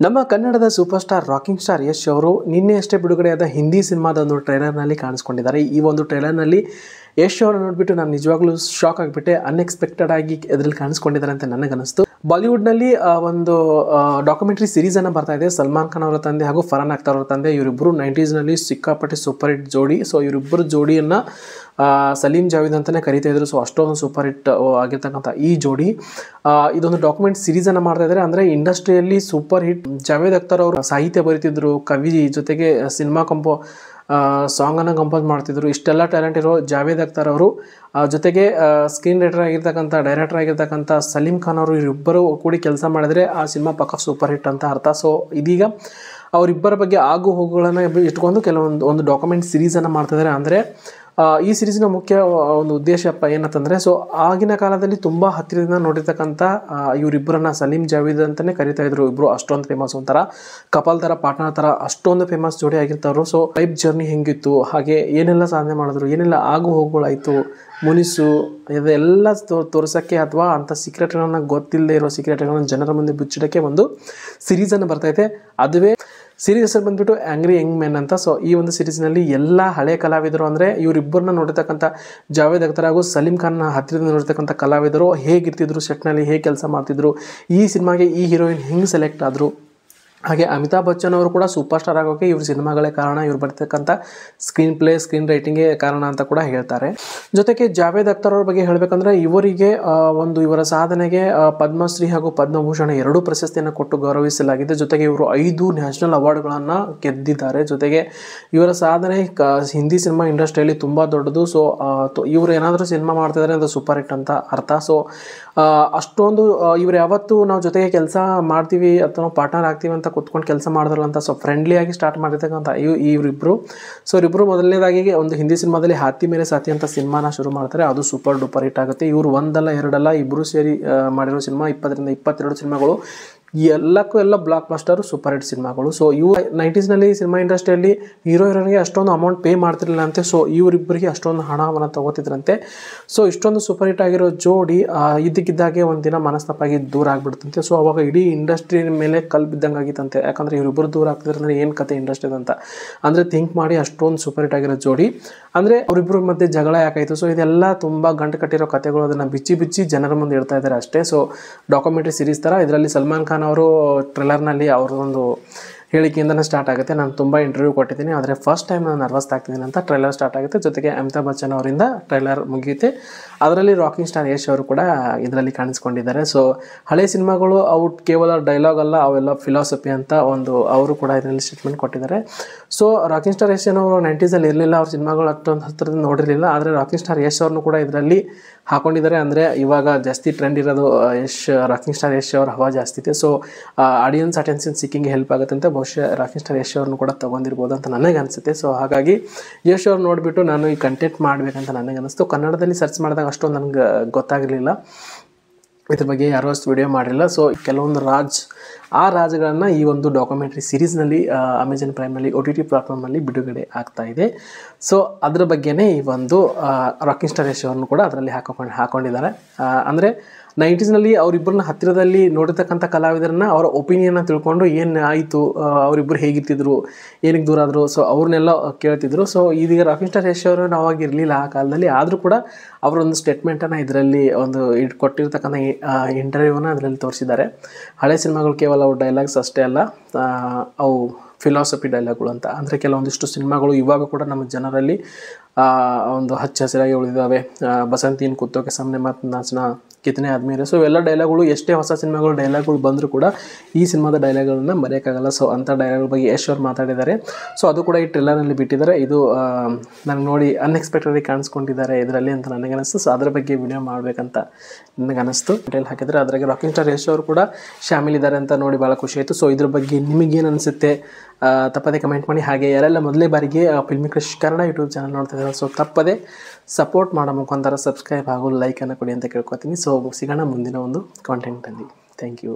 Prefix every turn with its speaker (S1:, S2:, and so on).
S1: ನಮ್ಮ ಕನ್ನಡದ super star rocking star Yash ಅವರು ನಿನ್ನೆಯಷ್ಟೇ ಬಿಡುಗಡೆಯಾದ ಹಿಂದಿ ಸಿನಿಮಾದ ಒಂದು ಟ್ರೈಲರ್ನಲ್ಲಿ ಕಾಣಿಸ್ಕೊಂಡಿದ್ದಾರೆ. ಈ ಒಂದು ಟ್ರೈಲರ್ನಲ್ಲಿ ಯಶ್ ಅವರು ನೋಡಿಬಿಟ್ಟು ನಾನು ನಿಜವಾಗ್ಲೂ ಶಾಕ್ ಆಗಿಬಿಟ್ಟೆ. ಅನ್ಎಕ್ಸ್ಪೆಕ್ಟೆಡ್ ಆಗಿ ಅದರಲ್ಲಿ ಕಾಣಿಸ್ಕೊಂಡಿದ್ದಾರೆ ಅಂತ ನನಗನ್ನಿಸ್ತು. ಬಾಲಿವುಡ್ನಲ್ಲಿ ಒಂದು ಡಾಕ್ಯುಮೆಂಟ್ರಿ ಸೀರೀಸನ್ನು ಬರ್ತಾ ಇದೆ. ಸಲ್ಮಾನ್ ಖಾನ್ ಅವರ ತಂದೆ ಹಾಗೂ ಫರಾನ್ ಅಖ್ತರ್ ಅವರ ತಂದೆ ಇವರಿಬ್ಬರು 90ಸ್ನಲ್ಲಿ ಸಿಕ್ಕಾಪಟ್ಟೆ ಸೂಪರ್ ಹಿಟ್ ಜೋಡಿ. ಸೊ ಇವರಿಬ್ಬರು ಜೋಡಿಯನ್ನು ಸಲೀಂ ಜಾವೇದ್ ಅಂತಲೇ ಕರಿತಾ ಇದ್ರು. ಸೊ ಅಷ್ಟೊಂದು ಸೂಪರ್ ಹಿಟ್ ಆಗಿರ್ತಕ್ಕಂಥ ಈ ಜೋಡಿ ಇದೊಂದು ಡಾಕ್ಯುಮೆಂಟ್ ಸೀರೀಸನ್ನು ಮಾಡ್ತಾ ಇದ್ದಾರೆ. ಅಂದರೆ ಇಂಡಸ್ಟ್ರಿಯಲ್ಲಿ ಸೂಪರ್ ಹಿಟ್ ಜಾವೇದ್ ಅಖ್ತರ್ ಅವರು ಸಾಹಿತ್ಯ ಬರೀತಿದ್ರು, ಕವಿ ಜೊತೆಗೆ ಸಿನಿಮಾ ಸಾಂಗನ್ನು ಕಂಪೋಸ್ ಮಾಡ್ತಿದ್ರು. ಇಷ್ಟೆಲ್ಲ ಟ್ಯಾಲೆಂಟ್ ಇರೋ ಜಾವೇದ್ ಅಖ್ತರ್ ಅವರು ಜೊತೆಗೆ ಸ್ಕ್ರೀನ್ ರೈಟರ್ ಆಗಿರ್ತಕ್ಕಂಥ ಡೈರೆಕ್ಟರ್ ಆಗಿರ್ತಕ್ಕಂಥ ಸಲೀಂ ಖಾನ್ ಅವರು ಇವರಿಬ್ಬರು ಕೂಡಿ ಕೆಲಸ ಮಾಡಿದರೆ ಆ ಸಿನಿಮಾ ಪಕ್ಕ ಸೂಪರ್ ಹಿಟ್ ಅಂತ ಅರ್ಥ. ಸೊ ಇದೀಗ ಅವರಿಬ್ಬರ ಬಗ್ಗೆ ಆಗು ಹೋಗುಗಳನ್ನು ಇಟ್ಕೊಂಡು ಒಂದು ಡಾಕ್ಯುಮೆಂಟ್ ಸೀರೀಸನ್ನು ಮಾಡ್ತಿದ್ದಾರೆ. ಅಂದರೆ ಈ ಸೀರೀಸ್ನ ಮುಖ್ಯ ಒಂದು ಉದ್ದೇಶಪ್ಪ ಏನಂತಂದರೆ, ಸೊ ಆಗಿನ ಕಾಲದಲ್ಲಿ ತುಂಬ ಹತ್ತಿರದಿಂದ ನೋಡಿರ್ತಕ್ಕಂಥ ಇವರಿಬ್ಬರನ್ನ ಸಲೀಂ ಜಾವೇದ್ ಅಂತಲೇ ಕರಿತಾ ಇದ್ರು. ಇಬ್ಬರು ಅಷ್ಟೊಂದು ಫೇಮಸ್, ಒಂಥರ ಕಪಲ್ ಥರ ಪಾರ್ಟ್ನರ್ ಥರ ಅಷ್ಟೊಂದು ಫೇಮಸ್ ಜೋಡಿ ಆಗಿರ್ತಾವ್ರು. ಸೊ ಲೈಫ್ ಜರ್ನಿ ಹೆಂಗಿತ್ತು, ಹಾಗೆ ಏನೆಲ್ಲ ಸಾಧನೆ ಮಾಡಿದ್ರು, ಏನೆಲ್ಲ ಆಗು ಹೋಗುಗಳಾಯಿತು, ಮುನಿಸು ಇದೆಲ್ಲ ತೋರಿಸೋಕ್ಕೆ ಅಥವಾ ಅಂಥ ಸೀಕ್ರೆಟ್ಗಳನ್ನು ಗೊತ್ತಿಲ್ಲದೆ ಇರೋ ಸೀಕ್ರೆಟ್ಗಳನ್ನು ಜನರ ಮುಂದೆ ಬಿಚ್ಚಿಡೋಕ್ಕೆ ಒಂದು ಸೀರೀಸನ್ನು ಬರ್ತೈತೆ. ಅದುವೇ ಸೀರೀಸ್ ಹೆಸರು ಬಂದುಬಿಟ್ಟು ಆ್ಯಂಗ್ರಿ ಯಂಗ್ ಮೆನ್ ಅಂತ. ಸೊ ಈ ಒಂದು ಸೀರೀಸ್ನಲ್ಲಿ ಎಲ್ಲ ಹಳೆ ಕಲಾವಿದರು, ಅಂದರೆ ಇವರಿಬ್ಬರನ್ನ ನೋಡಿರ್ತಕ್ಕಂಥ ಜಾವೇದ್ ಅಖ್ತರ್ ಹಾಗೂ ಸಲೀಂ ಖಾನ್ನ ಹತ್ತಿರದಿಂದ ನೋಡಿರ್ತಕ್ಕಂಥ ಕಲಾವಿದರು ಹೇಗಿರ್ತಿದ್ರು, ಸೆಟ್ನಲ್ಲಿ ಹೇಗೆ ಕೆಲಸ ಮಾಡ್ತಿದ್ರು, ಈ ಸಿನಿಮಾಗೆ ಈ ಹೀರೋಯಿನ್ ಹೆಂಗೆ ಸೆಲೆಕ್ಟ್ ಆದರು, ಹಾಗೆ ಅಮಿತಾಬ್ ಬಚ್ಚನ್ ಅವರು ಕೂಡ ಸೂಪರ್ ಸ್ಟಾರ್ ಆಗೋಕ್ಕೆ ಇವ್ರ ಸಿನಿಮಾಗಳೇ ಕಾರಣ, ಇವ್ರು ಬರ್ತಕ್ಕಂಥ ಸ್ಕ್ರೀನ್ ಪ್ಲೇ ಸ್ಕ್ರೀನ್ ರೈಟಿಂಗೇ ಕಾರಣ ಅಂತ ಕೂಡ ಹೇಳ್ತಾರೆ. ಜೊತೆಗೆ ಜಾವೇದ್ ಅಖ್ತರ್ ಅವ್ರ ಬಗ್ಗೆ ಹೇಳಬೇಕಂದ್ರೆ ಇವರಿಗೆ ಇವರ ಸಾಧನೆಗೆ ಪದ್ಮಶ್ರೀ ಹಾಗೂ ಪದ್ಮಭೂಷಣ ಎರಡೂ ಪ್ರಶಸ್ತಿಯನ್ನು ಕೊಟ್ಟು ಗೌರವಿಸಲಾಗಿದೆ. ಜೊತೆಗೆ ಇವರು 5 ನ್ಯಾಷನಲ್ ಅವಾರ್ಡ್ಗಳನ್ನು ಗೆದ್ದಿದ್ದಾರೆ. ಜೊತೆಗೆ ಇವರ ಸಾಧನೆ ಹಿಂದಿ ಸಿನಿಮಾ ಇಂಡಸ್ಟ್ರಿಯಲ್ಲಿ ತುಂಬ ದೊಡ್ಡದು. ಸೊ ಇವರು ಏನಾದರೂ ಸಿನಿಮಾ ಮಾಡ್ತಿದ್ದಾರೆ ಅದು ಸೂಪರ್ ಹಿಟ್ ಅಂತ ಅರ್ಥ. ಸೊ ಅಷ್ಟೊಂದು ಇವ್ರು ಯಾವತ್ತೂ ನಾವು ಜೊತೆಗೆ ಕೆಲಸ ಮಾಡ್ತೀವಿ ಅಥವಾ ಪಾರ್ಟ್ನರ್ ಆಗ್ತೀವಿ ಅಂತ ಕೂತ್ಕೊಂಡು ಕೆಲಸ ಮಾಡಿದ್ರು ಅಂತ. ಸೊ ಫ್ರೆಂಡ್ಲಿಯಾಗಿ ಸ್ಟಾರ್ಟ್ ಮಾಡಿರ್ತಕ್ಕಂಥ ಇವರಿಬ್ಬರು. ಸೊ ಇವರಿಬ್ಬರು ಮೊದಲನೇದಾಗಿ ಒಂದು ಹಿಂದಿ ಸಿನಿಮಾದಲ್ಲಿ ಹಾತಿ ಮೇಲೆ ಸಾಥಿ ಅಂತ ಸಿನಿಮಾನ ಶುರು ಮಾಡ್ತಾರೆ. ಅದು ಸೂಪರ್ ಡೂಪರ್ ಹಿಟ್ ಆಗುತ್ತೆ. ಇವರು ಒಂದಲ್ಲ ಎರಡಲ್ಲ ಇಬ್ಬರು ಸೇರಿ ಮಾಡಿರೋ ಸಿನಿಮಾ 20ರಿಂದ 22 ಸಿನಿಮಾಗಳು ಎಲ್ಲಕ್ಕೂ ಎಲ್ಲ ಬ್ಲಾಕ್ ಬಸ್ಟರು ಸೂಪರ್ ಹಿಟ್ ಸಿನಿಮಾಗಳು. ಸೊ ಇವು 90ಸ್ನಲ್ಲಿ ಸಿನಿಮಾ ಇಂಡಸ್ಟ್ರಿಯಲ್ಲಿ ಹೀರೋಯಿನ್ಗೆ ಅಷ್ಟೊಂದು ಅಮೌಂಟ್ ಪೇ ಮಾಡ್ತಿರಲಿಲ್ಲ ಅಂತೆ. ಸೊ ಇವರಿಬ್ಬರಿಗೆ ಅಷ್ಟೊಂದು ಹಣವನ್ನು ತಗೋತಿದ್ರಂತೆ. ಸೊ ಇಷ್ಟೊಂದು ಸೂಪರ್ ಹಿಟ್ ಆಗಿರೋ ಜೋಡಿ ಇದ್ದಕ್ಕಿದ್ದಾಗೆ ಒಂದಿನ ಮನಸ್ತಾಪಾಗಿ ದೂರ ಆಗಿಬಿಡ್ತಂತೆ. ಸೊ ಅವಾಗ ಇಡೀ ಇಂಡಸ್ಟ್ರಿ ಮೇಲೆ ಕಲ್ಲು ಬಿದ್ದಂಗೆ ಆಗಿತ್ತಂತೆ. ಯಾಕಂದರೆ ಇವರಿಬ್ಬರು ದೂರ ಆಗ್ತಿದ್ರೆ ಅಂದರೆ ಏನು ಕತೆ ಇಂಡಸ್ಟ್ರಿ ಅಂತ ಅಂದರೆ ಥಿಂಕ್ ಮಾಡಿ ಅಷ್ಟೊಂದು ಸೂಪರ್ ಹಿಟ್ ಆಗಿರೋ ಜೋಡಿ. ಅಂದರೆ ಅವರಿಬ್ಬರ ಮಧ್ಯೆ ಜಗಳ ಯಾಕಾಯಿತು, ಸೊ ಇದೆಲ್ಲ ತುಂಬ ಗಂಟು ಕಟ್ಟಿರೋ ಕಥೆಗಳು, ಅದನ್ನು ಬಿಚ್ಚಿ ಜನರ ಮುಂದೆ ಇಡ್ತಾ ಇದ್ದಾರೆ ಅಷ್ಟೇ. ಸೊ ಡಾಕ್ಯುಮೆಂಟ್ರಿ ಸೀರೀಸ್ ಥರ ಇದರಲ್ಲಿ ಸಲ್ಮಾನ್ ಖಾನ್ ಅವರು ಟ್ರೇಲರ್ನಲ್ಲಿ ಅವ್ರದ್ದೊಂದು ಹೇಳಿಕೆಯಿಂದನೇ ಸ್ಟಾರ್ಟ್ ಆಗುತ್ತೆ. ನಾನು ತುಂಬ ಇಂಟರ್ವ್ಯೂ ಕೊಟ್ಟಿದ್ದೀನಿ, ಆದರೆ ಫಸ್ಟ್ ಟೈಮ್ ನಾನು ನರ್ವಸ್ ಆಗ್ತಿದ್ದೀನಿ ಅಂತ ಟ್ರೈಲರ್ ಸ್ಟಾರ್ಟ್ ಆಗುತ್ತೆ. ಜೊತೆಗೆ ಅಮಿತಾಬ್ ಬಚ್ಚನ್ ಅವರಿಂದ ಟ್ರೈಲರ್ ಮುಗಿಯುತ್ತೆ. ಅದರಲ್ಲಿ ರಾಕಿಂಗ್ ಸ್ಟಾರ್ ಯಶ್ ಅವರು ಕೂಡ ಇದರಲ್ಲಿ ಕಾಣಿಸ್ಕೊಂಡಿದ್ದಾರೆ. ಸೊ ಹಳೆ ಸಿನಿಮಾಗಳು ಅವು ಕೇವಲ ಡೈಲಾಗ್ ಅಲ್ಲ, ಅವೆಲ್ಲ ಫಿಲಾಸಫಿ ಅಂತ ಅವರು ಕೂಡ ಇದರಲ್ಲಿ ಸ್ಟೇಟ್ಮೆಂಟ್ ಕೊಟ್ಟಿದ್ದಾರೆ. ಸೊ ರಾಕಿಂಗ್ ಸ್ಟಾರ್ ಯಶ್ ಅವರು 90ಸ್ನಲ್ಲಿ ಇರಲಿಲ್ಲ, ಅವ್ರ ಸಿನಿಮಾಗಳು ಅಷ್ಟೊಂದು ಹತ್ತಿರದಿಂದ ನೋಡಿರಲಿಲ್ಲ. ಆದರೆ ರಾಕಿಂಗ್ ಸ್ಟಾರ್ ಯಶ್ ಅವ್ರನ್ನೂ ಕೂಡ ಇದರಲ್ಲಿ ಹಾಕೊಂಡಿದ್ದಾರೆ. ಅಂದರೆ ಇವಾಗ ಜಾಸ್ತಿ ಟ್ರೆಂಡ್ ಇರೋದು ರಾಕಿಂಗ್ ಸ್ಟಾರ್ ಯಶ್ ಅವ್ರ ಹವಾ ಜಾಸ್ತಿ ಇದೆ. ಸೊ ಆಡಿಯನ್ಸ್ ಅಟೆನ್ಷನ್ ಸಿಕ್ಕಿಂಗ್ ಹೆಲ್ಪ್ ಆಗುತ್ತೆ ಅಂತ ಬಹುಶಃ ರಾಕಿಂಗ್ ಸ್ಟಾರ್ ಯಶ್ ಅವ್ರನ್ನೂ ಕೂಡ ತೊಗೊಂಡಿರ್ಬೋದು ಅಂತ ನನಗೆ ಅನಿಸುತ್ತೆ. ಸೊ ಹಾಗಾಗಿ ಯಶ್ ಅವ್ರು ನೋಡಿಬಿಟ್ಟು ನಾನು ಈ ಕಂಟೆಂಟ್ ಮಾಡಬೇಕಂತ ನನಗೆ ಅನ್ನಿಸ್ತು. ಕನ್ನಡದಲ್ಲಿ ಸರ್ಚ್ ಮಾಡಿದಾಗ ಅಷ್ಟೊಂದು ನನಗೆ ಗೊತ್ತಾಗಿರಲಿಲ್ಲ, ಇದ್ರ ಬಗ್ಗೆ ಯಾರೋ ಅಷ್ಟು ವಿಡಿಯೋ ಮಾಡಿರಲಿಲ್ಲ. ಸೊ ಕೆಲವೊಂದು ರಾಜ್ಗಳನ್ನು ಈ ಒಂದು ಡಾಕ್ಯುಮೆಂಟ್ರಿ ಸೀರೀಸ್ನಲ್ಲಿ ಅಮೆಜಾನ್ ಪ್ರೈಮ್ನಲ್ಲಿ OTT ಪ್ಲಾಟ್ಫಾರ್ಮಲ್ಲಿ ಬಿಡುಗಡೆ ಆಗ್ತಾ ಇದೆ. ಸೊ ಅದ್ರ ಬಗ್ಗೆನೇ ಈ ಒಂದು ರಾಕಿಂಗ್ ಸ್ಟಾರ್ ಯಶ್ ಅವ್ರನ್ನು ಕೂಡ ಅದರಲ್ಲಿ ಹಾಕೊಂಡಿದ್ದಾರೆ. ಅಂದರೆ 90ಸ್ನಲ್ಲಿ ಅವರಿಬ್ಬರನ್ನ ಹತ್ತಿರದಲ್ಲಿ ನೋಡಿರ್ತಕ್ಕಂಥ ಕಲಾವಿದರನ್ನ ಅವರ ಒಪಿನಿಯನ್ನ ತಿಳ್ಕೊಂಡು ಏನು ಆಯಿತು, ಅವರಿಬ್ಬರು ಹೇಗಿರ್ತಿದ್ರು, ಏನಕ್ಕೆ ದೂರ ಆದರು, ಸೊ ಅವ್ರನ್ನೆಲ್ಲ ಕೇಳ್ತಿದ್ರು. ಸೊ ಇದೀಗ ರಾಕಿಂಗ್ ಸ್ಟಾರ್ ಯಶ್ ಅವರು ನಾವಾಗಿರಲಿಲ್ಲ ಆ ಕಾಲದಲ್ಲಿ, ಆದರೂ ಕೂಡ ಅವರೊಂದು ಸ್ಟೇಟ್ಮೆಂಟನ್ನು ಇದರಲ್ಲಿ ಕೊಟ್ಟಿರ್ತಕ್ಕಂಥ ಇಂಟರ್ವ್ಯೂನ ಅದರಲ್ಲಿ ತೋರಿಸಿದ್ದಾರೆ. ಹಳೆ ಸಿನಿಮಾಗಳು ಕೇವಲ ಅವು ಡೈಲಾಗ್ಸ್ ಅಷ್ಟೇ ಅಲ್ಲ, ಅವು ಫಿಲಾಸಫಿ ಡೈಲಾಗ್ಗಳು ಅಂತ. ಅಂದರೆ ಕೆಲವೊಂದಿಷ್ಟು ಸಿನಿಮಾಗಳು ಇವಾಗ ಕೂಡ ನಮ್ಮ ಜನರಲ್ಲಿ ಒಂದು ಹಚ್ಚ ಹಸಿರಾಗಿ ಉಳಿದಾವೆ. ಬಸಂತಿನ ಕುತ್ತೋಕೆ ಸಾಮನೆ ಮಾತು ನಾಚನ ಕಿತನೆ ಆದ್ಮೇಲೆ. ಸೊ ಇವೆಲ್ಲ ಡೈಲಾಗ್ಗಳು ಎಷ್ಟೇ ಹೊಸ ಸಿನಿಮಾಗಳು ಡೈಲಾಗ್ಗಳು ಬಂದರೂ ಕೂಡ ಈ ಸಿನಿಮಾದ ಡೈಲಾಗ್ಗಳನ್ನ ಮರೆಯೋಕ್ಕಾಗಲ್ಲ. ಸೊ ಅಂಥ ಡೈಲಾಗ್ಗಳ ಬಗ್ಗೆ ಯಶ್ ಅವ್ರು ಮಾತಾಡಿದ್ದಾರೆ. ಸೊ ಅದು ಕೂಡ ಈ ಟ್ರೇಲರ್ನಲ್ಲಿ ಬಿಟ್ಟಿದ್ದಾರೆ. ಇದು ನನಗೆ ನೋಡಿ ಅನ್ಎಕ್ಸ್ಪೆಕ್ಟೆಡಾಗಿ ಕಾಣಿಸ್ಕೊಂಡಿದ್ದಾರೆ ಇದರಲ್ಲಿ ಅಂತ ನನಗೆ ಅನಿಸ್ತು. ಸೊ ಅದ್ರ ಬಗ್ಗೆ ವಿಡಿಯೋ ಮಾಡಬೇಕಂತ ನನಗೆ ಅನಿಸ್ತು. ಟೈಲ್ ಹಾಕಿದರೆ ಅದ್ರಾಗೆ ರಾಕಿಂಗ್ ಸ್ಟಾರ್ ಯಶ್ ಅವರು ಕೂಡ ಶಾಮಿಲಿದ್ದಾರೆ ಅಂತ ನೋಡಿ ಭಾಳ ಖುಷಿ ಆಯಿತು. ಸೊ ಇದ್ರ ಬಗ್ಗೆ ನಿಮಗೇನು ಅನಿಸುತ್ತೆ ತಪ್ಪದೆ ಕಮೆಂಟ್ ಮಾಡಿ. ಹಾಗೆ ಯಾರೆಲ್ಲ ಮೊದಲೇ ಬಾರಿಗೆ filmy crush Kannada YouTube channel ನೋಡ್ತಾ ಇದ್ದಾರೆ, ಸೊ ತಪ್ಪದೆ ಸಪೋರ್ಟ್ ಮಾಡೋ ಮುಖಾಂತರ ಸಬ್ಸ್ಕ್ರೈಬ್ ಹಾಗೂ ಲೈಕನ್ನು ಕೊಡಿ ಅಂತ ಕೇಳ್ಕೊತೀನಿ. ಸೊ ಸಿಗೋಣ ಮುಂದಿನ ಒಂದು ಕಾಂಟೆಂಟಲ್ಲಿ. Thank you.